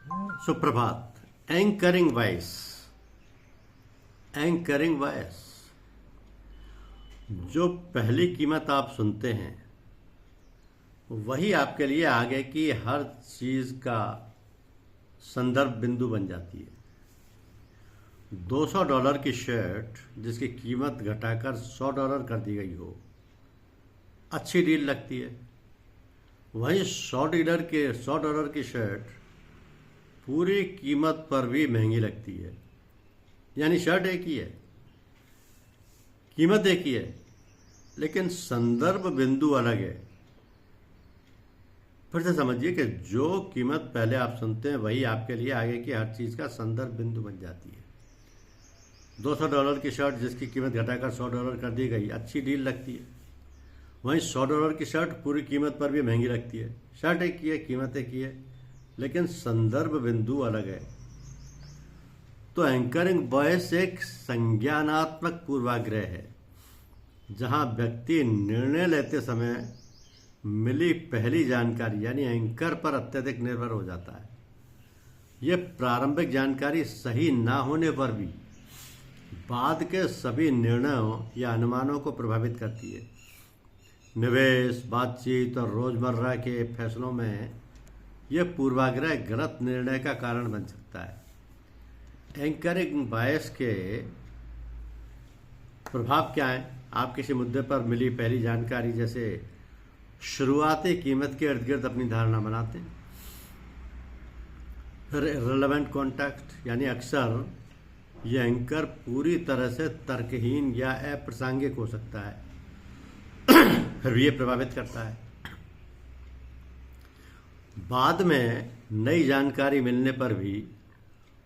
सुप्रभात। Anchoring voice, anchoring voice. जो पहली कीमत आप सुनते हैं वही आपके लिए आगे की हर चीज का संदर्भ बिंदु बन जाती है। $200 की शर्ट जिसकी कीमत घटाकर $100 कर दी गई हो, अच्छी डील लगती है। वहीं $100 की शर्ट पूरी कीमत पर भी महंगी लगती है। यानी शर्ट एक ही है, कीमत एक ही है, लेकिन संदर्भ बिंदु अलग है। फिर से समझिए कि जो कीमत पहले आप सुनते हैं वही आपके लिए आगे की हर चीज का संदर्भ बिंदु बन जाती है। $200 की शर्ट जिसकी कीमत घटाकर $100 कर दी गई, अच्छी डील लगती है। वहीं $100 की शर्ट पूरी कीमत पर भी महंगी लगती है। शर्ट एक ही है, कीमत एक ही है, लेकिन संदर्भ बिंदु अलग है। तो एंकरिंग वॉइस एक संज्ञानात्मक पूर्वाग्रह है, जहां व्यक्ति निर्णय लेते समय मिली पहली जानकारी यानी एंकर पर अत्यधिक निर्भर हो जाता है। यह प्रारंभिक जानकारी सही ना होने पर भी बाद के सभी निर्णयों या अनुमानों को प्रभावित करती है। निवेश, बातचीत और रोजमर्रा के फैसलों में यह पूर्वाग्रह गलत निर्णय का कारण बन सकता है। एंकरिंग बायस के प्रभाव क्या है? आप किसी मुद्दे पर मिली पहली जानकारी जैसे शुरुआती कीमत के इर्द गिर्द अपनी धारणा बनाते हैं। फिर रिलेवेंट कॉन्टेक्स्ट, यानी अक्सर यह एंकर पूरी तरह से तर्कहीन या अप्रासंगिक हो सकता है, फिर भी यह प्रभावित करता है। बाद में नई जानकारी मिलने पर भी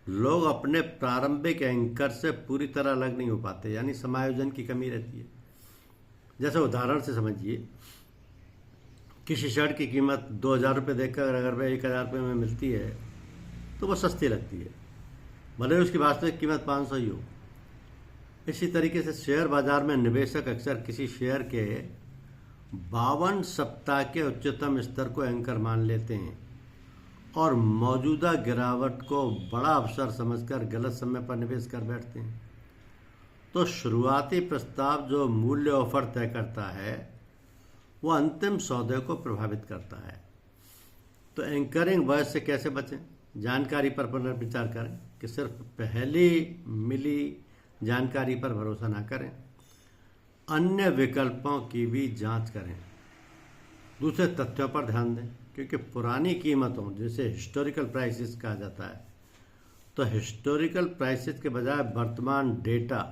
लोग अपने प्रारंभिक एंकर से पूरी तरह अलग नहीं हो पाते, यानी समायोजन की कमी रहती है। जैसे उदाहरण से समझिए, किसी शर्ट की कीमत $2000 देकर अगर वह $1000 में मिलती है तो वह सस्ती लगती है, भले उसकी वास्तविक कीमत 500 ही हो। इसी तरीके से शेयर बाजार में निवेशक अक्सर किसी शेयर के 52 सप्ताह के उच्चतम स्तर को एंकर मान लेते हैं और मौजूदा गिरावट को बड़ा अवसर समझकर गलत समय पर निवेश कर बैठते हैं। तो शुरुआती प्रस्ताव जो मूल्य ऑफर तय करता है वो अंतिम सौदे को प्रभावित करता है। तो एंकरिंग वॉइस से कैसे बचें? जानकारी पर पुनर्विचार करें कि सिर्फ पहली मिली जानकारी पर भरोसा ना करें, अन्य विकल्पों की भी जांच करें, दूसरे तथ्यों पर ध्यान दें। क्योंकि पुरानी कीमतों, जिसे हिस्टोरिकल प्राइसेस कहा जाता है, तो हिस्टोरिकल प्राइसेस के बजाय वर्तमान डेटा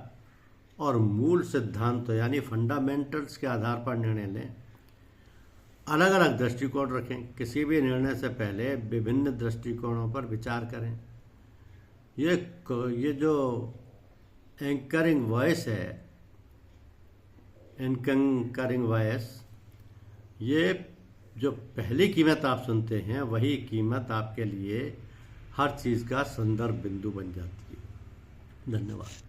और मूल सिद्धांतों यानी फंडामेंटल्स के आधार पर निर्णय लें। अलग अलग दृष्टिकोण रखें, किसी भी निर्णय से पहले विभिन्न दृष्टिकोणों पर विचार करें। ये जो एंकरिंग वॉइस है, एंकरिंग वॉइस, ये जो पहली कीमत आप सुनते हैं वही कीमत आपके लिए हर चीज़ का संदर्भ बिंदु बन जाती है। धन्यवाद।